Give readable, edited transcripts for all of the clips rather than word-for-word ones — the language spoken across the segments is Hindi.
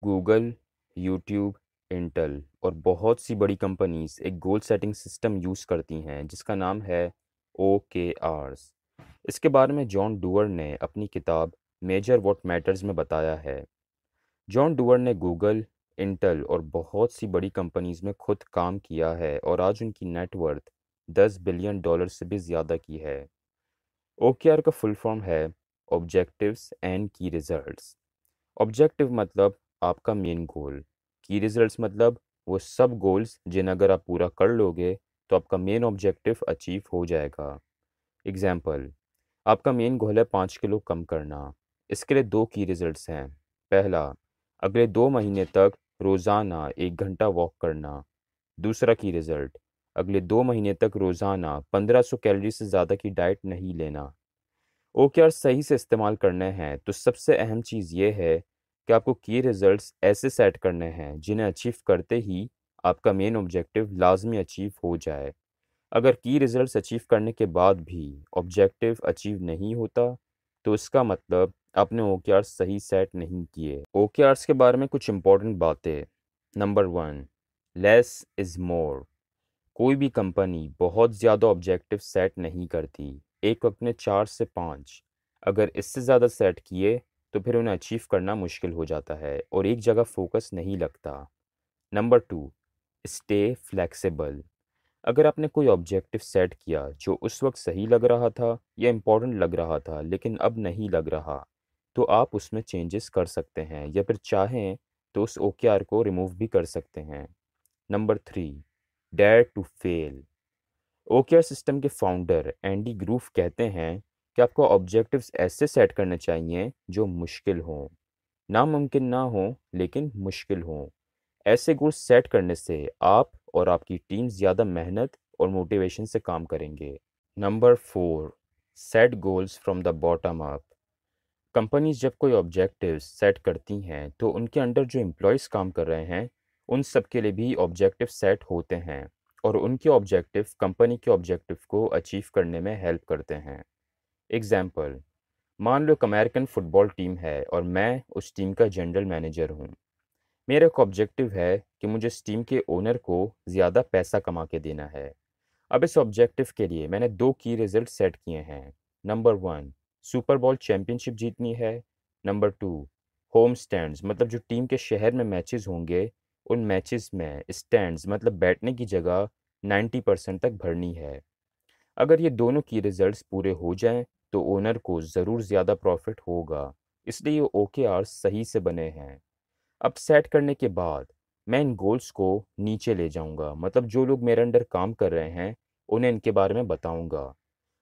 गूगल, यूट्यूब, इंटेल और बहुत सी बड़ी कंपनीज एक गोल सेटिंग सिस्टम यूज़ करती हैं जिसका नाम है OKRs। इसके बारे में जॉन डूअर ने अपनी किताब मेजर व्हाट मैटर्स में बताया है। जॉन डूअर ने गूगल, इंटेल और बहुत सी बड़ी कंपनीज में खुद काम किया है और आज उनकी नेटवर्थ $10 बिलियन से भी ज़्यादा की है। OKR का फुल फॉर्म है ऑब्जेक्टिव्स एंड की रिजल्ट्स। ऑब्जेक्टिव मतलब आपका मेन गोल। की रिजल्ट्स मतलब वो सब गोल्स जिन्हें अगर आप पूरा कर लोगे तो आपका मेन ऑब्जेक्टिव अचीव हो जाएगा। एग्जाम्पल, आपका मेन गोल है 5 किलो कम करना। इसके लिए दो की रिजल्ट्स हैं। पहला, अगले 2 महीने तक रोज़ाना 1 घंटा वॉक करना। दूसरा की रिजल्ट, अगले 2 महीने तक रोज़ाना 1500 कैलोरी से ज़्यादा की डाइट नहीं लेना। OKR सही से इस्तेमाल करने हैं तो सबसे अहम चीज़ ये है कि आपको की रिजल्ट्स ऐसे सेट करने हैं जिन्हें अचीव करते ही आपका मेन ऑब्जेक्टिव लाजमी अचीव हो जाए। अगर की रिजल्ट्स अचीव करने के बाद भी ऑब्जेक्टिव अचीव नहीं होता तो इसका मतलब आपने OKR सही सेट नहीं किए। OKRs के बारे में कुछ इंपॉर्टेंट बातें। Number 1, less is more. कोई भी कंपनी बहुत ज़्यादा ऑब्जेक्टिव सेट नहीं करती। एक वक्त में 4 से 5, अगर इससे ज़्यादा सेट किए तो फिर उन्हें अचीव करना मुश्किल हो जाता है और एक जगह फोकस नहीं लगता। Number 2, stay flexible. अगर आपने कोई ऑब्जेक्टिव सेट किया जो उस वक्त सही लग रहा था या इम्पोर्टेंट लग रहा था लेकिन अब नहीं लग रहा, तो आप उसमें चेंजेस कर सकते हैं या फिर चाहें तो उस OKR को रिमूव भी कर सकते हैं। Number 3, dare to fail. OKR system के फाउंडर एंडी ग्रूव कहते हैं कि आपको ऑब्जेक्टिव्स ऐसे सेट करने चाहिए जो मुश्किल हों, नामुमकिन ना हो लेकिन मुश्किल हों। ऐसे गोल सेट करने से आप और आपकी टीम ज़्यादा मेहनत और मोटिवेशन से काम करेंगे। Number 4, set goals from the bottom up. Companies जब कोई ऑब्जेक्टिव सेट करती हैं तो उनके अंडर जो एम्प्लॉयज़ काम कर रहे हैं उन सब के लिए भी ऑब्जेक्टिव सेट होते हैं और उनके ऑब्जेक्टिव कंपनी के ऑब्जेक्टिव को अचीव करने में हेल्प करते हैं। एग्जाम्पल, मान लो एक अमेरिकन फुटबॉल टीम है और मैं उस टीम का जनरल मैनेजर हूँ। मेरा एक ऑब्जेक्टिव है कि मुझे इस टीम के ओनर को ज़्यादा पैसा कमा के देना है। अब इस ऑब्जेक्टिव के लिए मैंने दो की रिजल्ट सेट किए हैं। नंबर 1, सुपर बॉल चैंपियनशिप जीतनी है। नंबर 2, होम स्टैंड्स मतलब जो टीम के शहर में मैचेस होंगे उन मैचेस में स्टैंड्स मतलब बैठने की जगह 90% तक भरनी है। अगर ये दोनों की रिजल्ट्स पूरे हो जाएं तो ओनर को ज़रूर ज़्यादा प्रॉफिट होगा। इसलिए ये OKR सही से बने हैं। अब सेट करने के बाद मैं इन गोल्स को नीचे ले जाऊंगा, मतलब जो लोग मेरे अंडर काम कर रहे हैं उन्हें इनके बारे में बताऊंगा।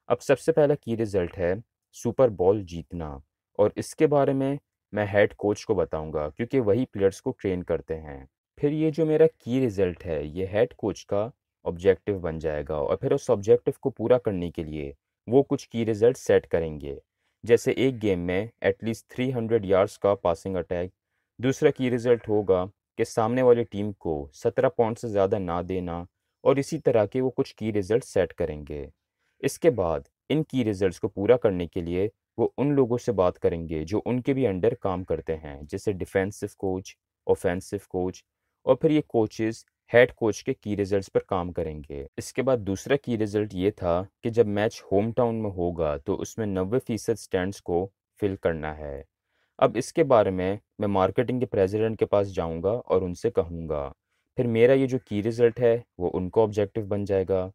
अब सबसे पहला की रिजल्ट है सुपर बॉल जीतना और इसके बारे में मैं हेड कोच को बताऊंगा क्योंकि वही प्लेयर्स को ट्रेन करते हैं। फिर ये जो मेरा की रिजल्ट है ये हेड कोच का ऑब्जेक्टिव बन जाएगा और फिर उस ऑब्जेक्टिव को पूरा करने के लिए वो कुछ की रिजल्ट सेट करेंगे, जैसे एक गेम में एटलीस्ट 300 यार्ड्स का पासिंग अटैक। दूसरा की रिजल्ट होगा कि सामने वाली टीम को 17 पॉइंट से ज़्यादा ना देना और इसी तरह के वो कुछ की रिजल्ट सेट करेंगे। इसके बाद इन की रिजल्ट्स को पूरा करने के लिए वो उन लोगों से बात करेंगे जो उनके भी अंडर काम करते हैं, जैसे डिफेंसिव कोच, ऑफेंसिव कोच, और फिर ये कोचेस हेड कोच के की रिजल्ट्स पर काम करेंगे। इसके बाद दूसरा की रिजल्ट ये था कि जब मैच होम टाउन में होगा तो उसमें 90% स्टैंड्स को फिल करना है। अब इसके बारे में मैं मार्केटिंग के प्रेसिडेंट के पास जाऊंगा और उनसे कहूंगा। फिर मेरा ये जो की रिजल्ट है वो उनका ऑब्जेक्टिव बन जाएगा।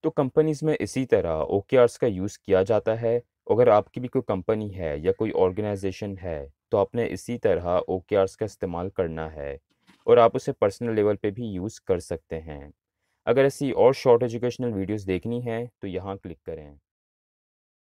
तो कंपनीज में इसी तरह OKRs का यूज़ किया जाता है। अगर आपकी भी कोई कंपनी है या कोई ऑर्गेनाइजेशन है तो आपने इसी तरह OKRs का इस्तेमाल करना है और आप उसे पर्सनल लेवल पे भी यूज़ कर सकते हैं। अगर ऐसी और शॉर्ट एजुकेशनल वीडियोस देखनी है तो यहाँ क्लिक करें।